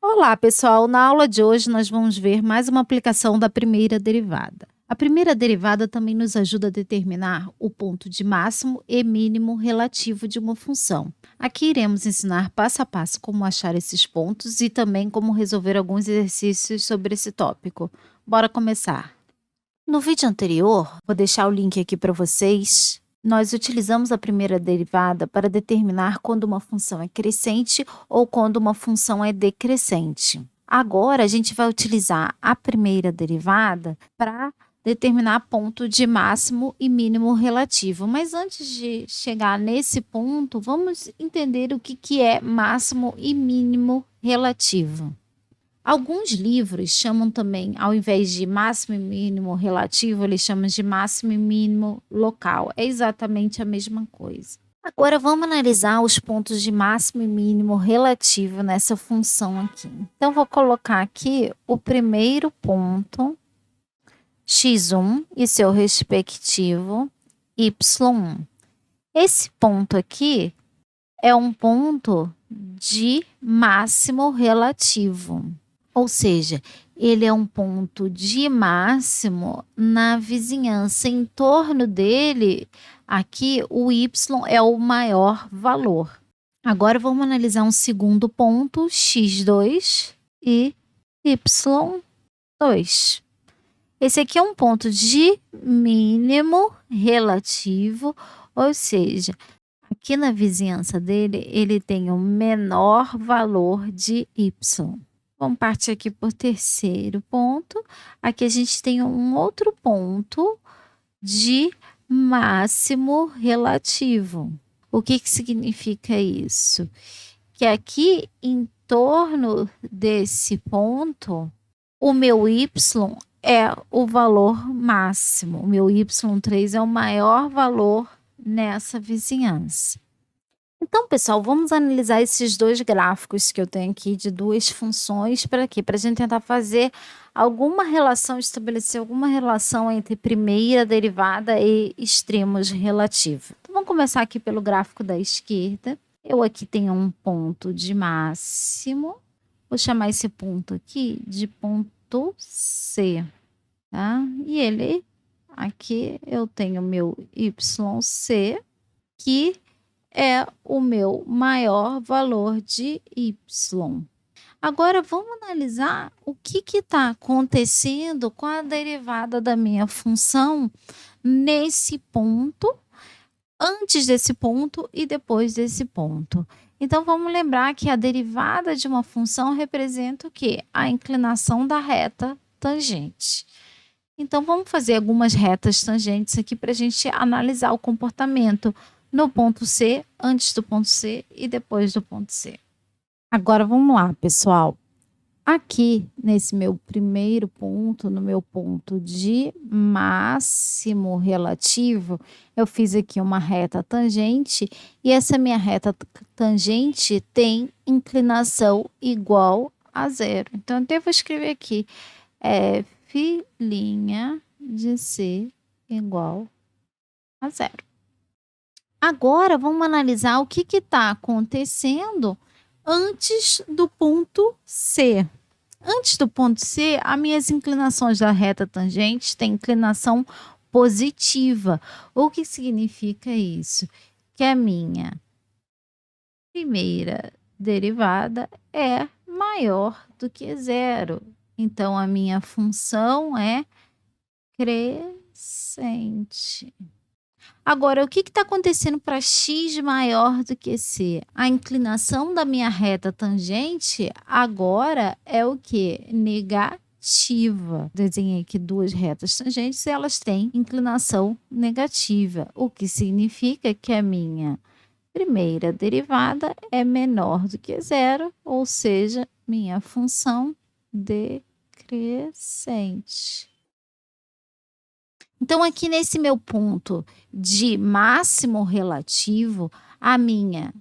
Olá, pessoal! Na aula de hoje nós vamos ver mais uma aplicação da primeira derivada. A primeira derivada também nos ajuda a determinar o ponto de máximo e mínimo relativo de uma função. Aqui iremos ensinar passo a passo como achar esses pontos e também como resolver alguns exercícios sobre esse tópico. Bora começar! No vídeo anterior, vou deixar o link aqui para vocês. Nós utilizamos a primeira derivada para determinar quando uma função é crescente ou quando uma função é decrescente. Agora, a gente vai utilizar a primeira derivada para determinar ponto de máximo e mínimo relativo. Mas antes de chegar nesse ponto, vamos entender o que é máximo e mínimo relativo. Alguns livros chamam também, ao invés de máximo e mínimo relativo, eles chamam de máximo e mínimo local. É exatamente a mesma coisa. Agora vamos analisar os pontos de máximo e mínimo relativo nessa função aqui. Então, vou colocar aqui o primeiro ponto, x1, e seu respectivo y1. Esse ponto aqui é um ponto de máximo relativo. Ou seja, ele é um ponto de máximo na vizinhança. Em torno dele, aqui o y é o maior valor. Agora vamos analisar um segundo ponto, x2 e y2. Esse aqui é um ponto de mínimo relativo, ou seja, aqui na vizinhança dele, ele tem o menor valor de y. Vamos partir aqui por terceiro ponto. Aqui a gente tem um outro ponto de máximo relativo. O que significa isso? Que aqui em torno desse ponto, o meu y é o valor máximo. O meu y3 é o maior valor nessa vizinhança. Então, pessoal, vamos analisar esses dois gráficos que eu tenho aqui de duas funções para quê? Para a gente tentar fazer alguma relação, estabelecer alguma relação entre primeira derivada e extremos relativos. Então, vamos começar aqui pelo gráfico da esquerda. Eu aqui tenho um ponto de máximo. Vou chamar esse ponto aqui de ponto C, tá? E ele, aqui eu tenho meu YC, que é o meu maior valor de y. Agora, vamos analisar o que está acontecendo com a derivada da minha função nesse ponto, antes desse ponto e depois desse ponto. Então, vamos lembrar que a derivada de uma função representa o quê? A inclinação da reta tangente. Então, vamos fazer algumas retas tangentes aqui para a gente analisar o comportamento no ponto C, antes do ponto C e depois do ponto C. Agora vamos lá, pessoal. Aqui, nesse meu primeiro ponto, no meu ponto de máximo relativo, eu fiz aqui uma reta tangente e essa minha reta tangente tem inclinação igual a zero. Então, eu devo escrever aqui, f' de C igual a zero. Agora, vamos analisar o que está acontecendo antes do ponto C. Antes do ponto C, as minhas inclinações da reta tangente têm inclinação positiva. O que significa isso? Que a minha primeira derivada é maior do que zero. Então, a minha função é crescente. Agora, o que está acontecendo para x maior do que c? A inclinação da minha reta tangente agora é o quê? Negativa. Desenhei aqui duas retas tangentes e elas têm inclinação negativa, o que significa que a minha primeira derivada é menor do que zero, ou seja, minha função decrescente. Então, aqui nesse meu ponto de máximo relativo, a minha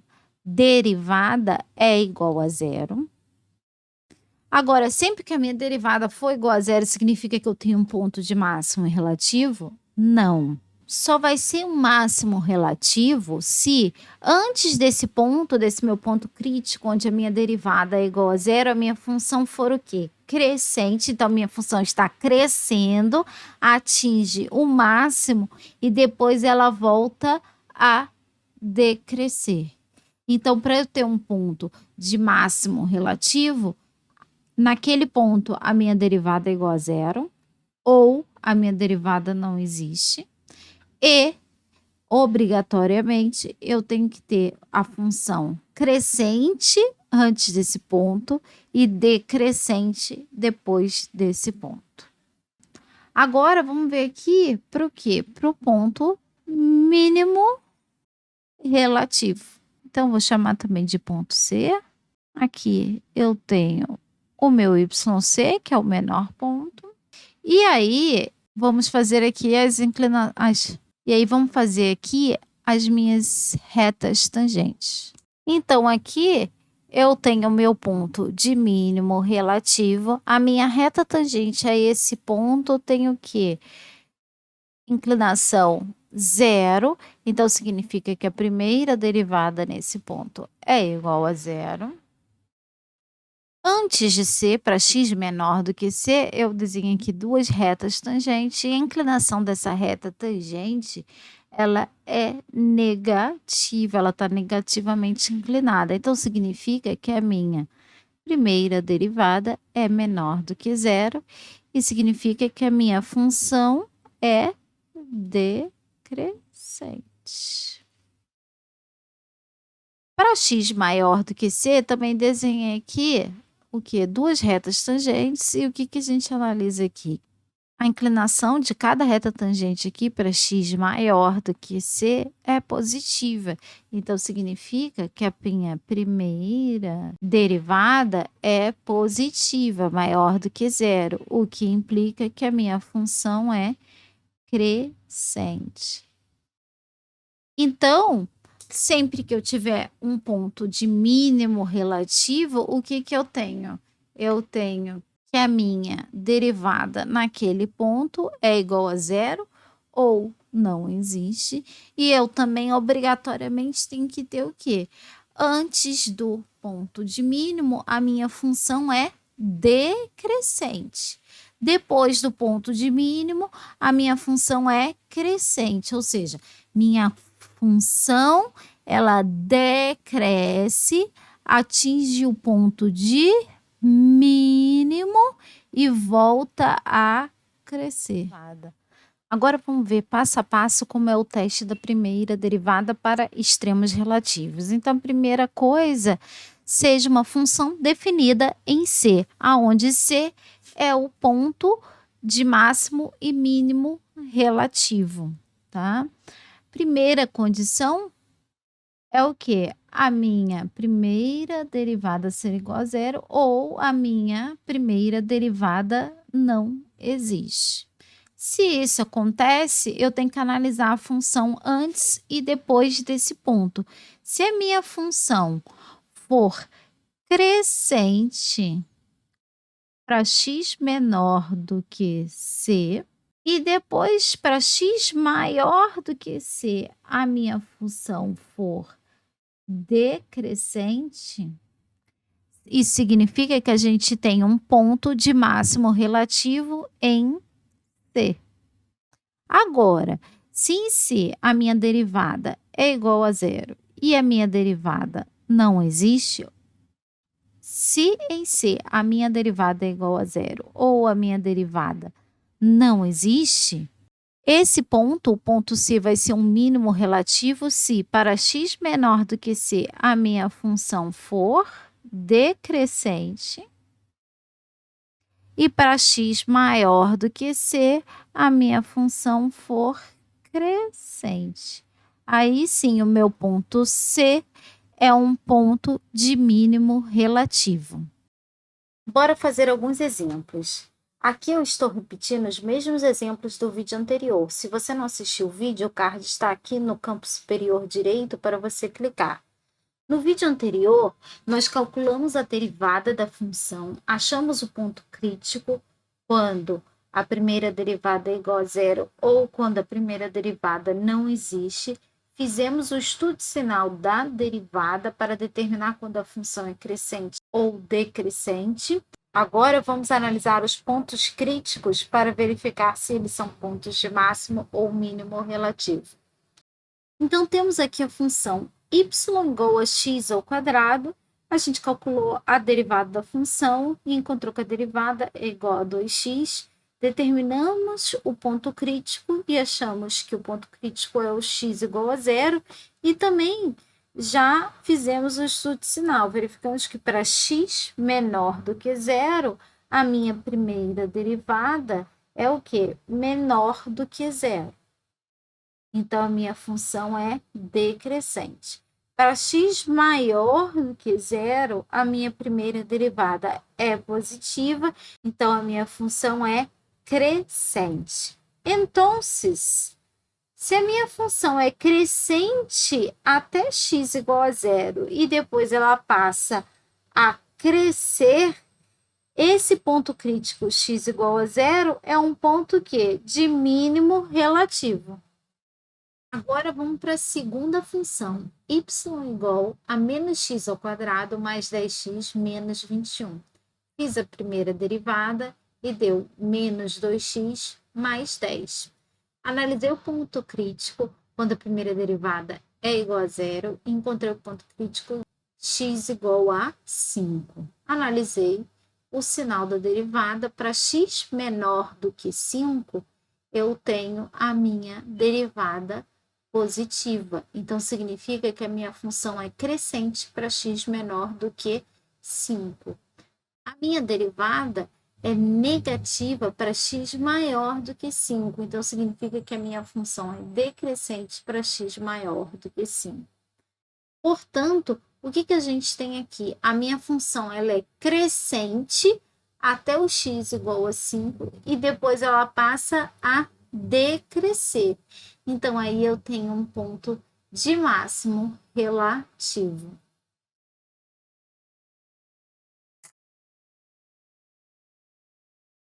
derivada é igual a zero. Agora, sempre que a minha derivada for igual a zero, significa que eu tenho um ponto de máximo relativo? Não. só vai ser um máximo relativo se antes desse ponto, desse meu ponto crítico, onde a minha derivada é igual a zero, a minha função for o quê? Crescente. Então, minha função está crescendo, atinge o máximo e depois ela volta a decrescer. Então, para eu ter um ponto de máximo relativo, naquele ponto a minha derivada é igual a zero, ou a minha derivada não existe, e obrigatoriamente eu tenho que ter a função crescente antes desse ponto e decrescente depois desse ponto. Agora vamos ver aqui para o quê? Para o ponto mínimo relativo. Então, vou chamar também de ponto C. Aqui eu tenho o meu YC, que é o menor ponto. E aí, vamos fazer aqui vamos fazer aqui as minhas retas tangentes. Então, aqui eu tenho o meu ponto de mínimo relativo. A minha reta tangente a esse ponto tem o quê? Inclinação 0, então significa que a primeira derivada nesse ponto é igual a zero. Antes de C, para x menor do que C, eu desenho aqui duas retas tangentes, e a inclinação dessa reta tangente, ela é negativa, ela está negativamente inclinada. Então, significa que a minha primeira derivada é menor do que zero, e significa que a minha função é decrescente. Para x maior do que c, também desenhei aqui o que? Duas retas tangentes, e o que a gente analisa aqui? A inclinação de cada reta tangente aqui para x maior do que c é positiva. Então, significa que a minha primeira derivada é positiva, maior do que zero, o que implica que a minha função é crescente. Então, sempre que eu tiver um ponto de mínimo relativo, o que eu tenho? Eu tenho que a minha derivada naquele ponto é igual a zero ou não existe. E eu também obrigatoriamente tenho que ter o quê? Antes do ponto de mínimo, a minha função é decrescente. Depois do ponto de mínimo, a minha função é crescente, ou seja, minha função ela decresce, atinge o ponto de mínimo e volta a crescer. Agora vamos ver passo a passo como é o teste da primeira derivada para extremos relativos. Então, a primeira coisa, seja uma função definida em C, aonde C é o ponto de máximo e mínimo relativo, tá? Primeira condição é o quê? A minha primeira derivada ser igual a zero ou a minha primeira derivada não existe. Se isso acontece, eu tenho que analisar a função antes e depois desse ponto. Se a minha função for crescente para x menor do que c, e depois para x maior do que c, a minha função for decrescente, isso significa que a gente tem um ponto de máximo relativo em C. Agora, se em C a minha derivada é igual a zero e a minha derivada não existe, se em C a minha derivada é igual a zero ou a minha derivada não existe, esse ponto, o ponto C, vai ser um mínimo relativo se para x menor do que C a minha função for decrescente e para x maior do que C a minha função for crescente. Aí sim, o meu ponto C é um ponto de mínimo relativo. Bora fazer alguns exemplos. Aqui eu estou repetindo os mesmos exemplos do vídeo anterior. Se você não assistiu o vídeo, o card está aqui no campo superior direito para você clicar. No vídeo anterior, nós calculamos a derivada da função, achamos o ponto crítico quando a primeira derivada é igual a zero ou quando a primeira derivada não existe. Fizemos o estudo sinal da derivada para determinar quando a função é crescente ou decrescente. Agora vamos analisar os pontos críticos para verificar se eles são pontos de máximo ou mínimo relativo. Então, temos aqui a função y igual a x ao quadrado. A gente calculou a derivada da função e encontrou que a derivada é igual a 2x. Determinamos o ponto crítico e achamos que o ponto crítico é o x igual a zero. E também já fizemos o estudo de sinal. Verificamos que para x menor do que zero, a minha primeira derivada é o quê? Menor do que zero. Então, a minha função é decrescente. Para x maior do que zero, a minha primeira derivada é positiva, então a minha função é crescente. Então, se a minha função é crescente até x igual a zero e depois ela passa a crescer, esse ponto crítico x igual a zero é um ponto que de mínimo relativo. Agora vamos para a segunda função, y igual a menos x ao quadrado mais 10x menos 21. Fiz a primeira derivada e deu menos 2x mais 10. Analisei o ponto crítico quando a primeira derivada é igual a zero e encontrei o ponto crítico x igual a 5. Analisei o sinal da derivada para x menor do que 5, eu tenho a minha derivada positiva. Então, significa que a minha função é crescente para x menor do que 5. A minha derivada é negativa para x maior do que 5. Então, significa que a minha função é decrescente para x maior do que 5. Portanto, o que a gente tem aqui? A minha função ela é crescente até o x igual a 5 e depois ela passa a decrescer. Então, aí eu tenho um ponto de máximo relativo.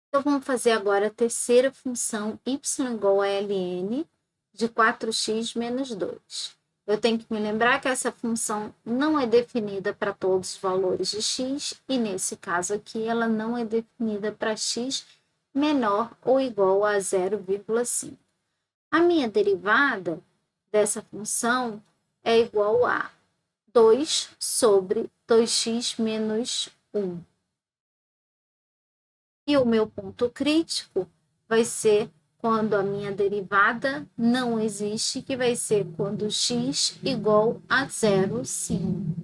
Então, vamos fazer agora a terceira função y igual a ln de 4x menos 2. Eu tenho que me lembrar que essa função não é definida para todos os valores de x, e nesse caso aqui ela não é definida para x menor ou igual a 0,5. A minha derivada dessa função é igual a 2 sobre 2x menos 1. E o meu ponto crítico vai ser quando a minha derivada não existe, que vai ser quando x igual a 0,5.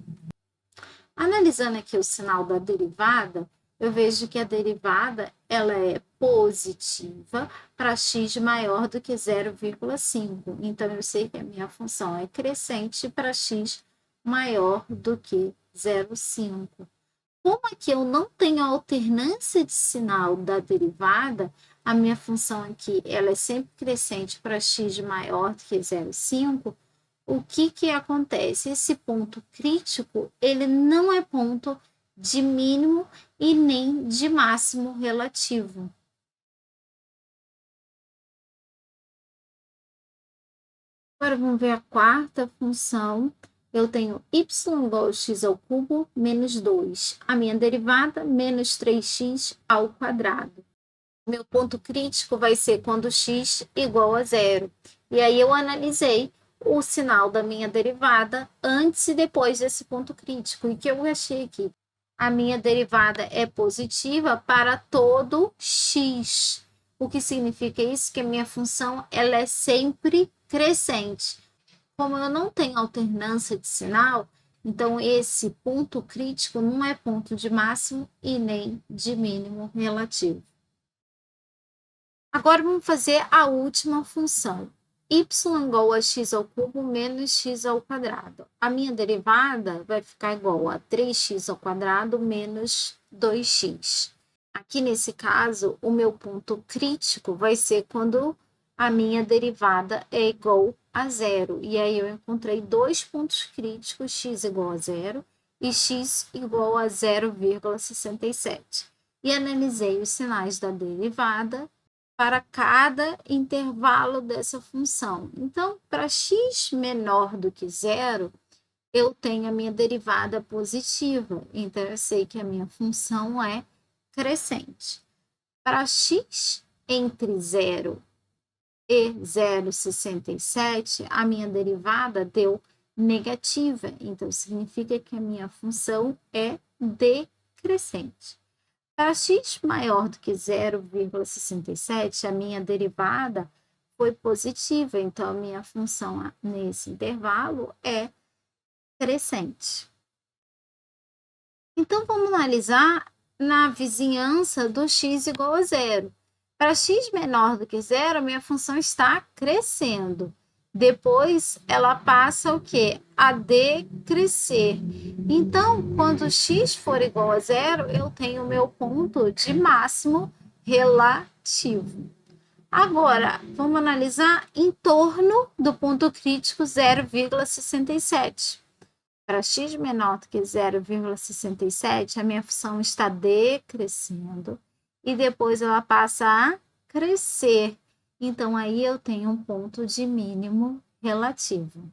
Analisando aqui o sinal da derivada, eu vejo que a derivada ela é positiva para x maior do que 0,5. Então, eu sei que a minha função é crescente para x maior do que 0,5. Como aqui eu não tenho alternância de sinal da derivada, a minha função aqui ela é sempre crescente para x maior do que 0,5, o que acontece? Esse ponto crítico, ele não é ponto de mínimo e nem de máximo relativo. Agora vamos ver a quarta função. Eu tenho y igual a x ao cubo menos 2. A minha derivada, menos 3x ao quadrado. Meu ponto crítico vai ser quando x igual a zero. E aí eu analisei o sinal da minha derivada antes e depois desse ponto crítico. E que eu achei aqui? A minha derivada é positiva para todo x. O que significa isso? Que a minha função ela é sempre crescente. Como eu não tenho alternância de sinal, então esse ponto crítico não é ponto de máximo e nem de mínimo relativo. Agora vamos fazer a última função. Y igual a x ao cubo menos x ao quadrado. A minha derivada vai ficar igual a 3x ao quadrado menos 2x. Aqui nesse caso, o meu ponto crítico vai ser quando a minha derivada é igual a zero. E aí eu encontrei dois pontos críticos, x igual a zero e x igual a 0,67. E analisei os sinais da derivada para cada intervalo dessa função. Então, para x menor do que zero, eu tenho a minha derivada positiva. Então, eu sei que a minha função é crescente. Para x entre 0 e 0,67, a minha derivada deu negativa. Então, significa que a minha função é decrescente. Para x maior do que 0,67, a minha derivada foi positiva. Então, a minha função nesse intervalo é crescente. Então, vamos analisar na vizinhança do x igual a zero. Para x menor do que zero, a minha função está crescendo. Depois, ela passa o quê? A decrescer. Então, quando x for igual a zero, eu tenho o meu ponto de máximo relativo. Agora, vamos analisar em torno do ponto crítico 0,67. Para x menor do que 0,67, a minha função está decrescendo e depois ela passa a crescer. Então, aí eu tenho um ponto de mínimo relativo.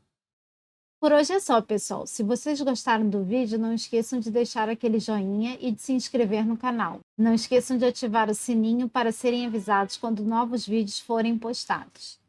Por hoje é só, pessoal. Se vocês gostaram do vídeo, não esqueçam de deixar aquele joinha e de se inscrever no canal. Não esqueçam de ativar o sininho para serem avisados quando novos vídeos forem postados.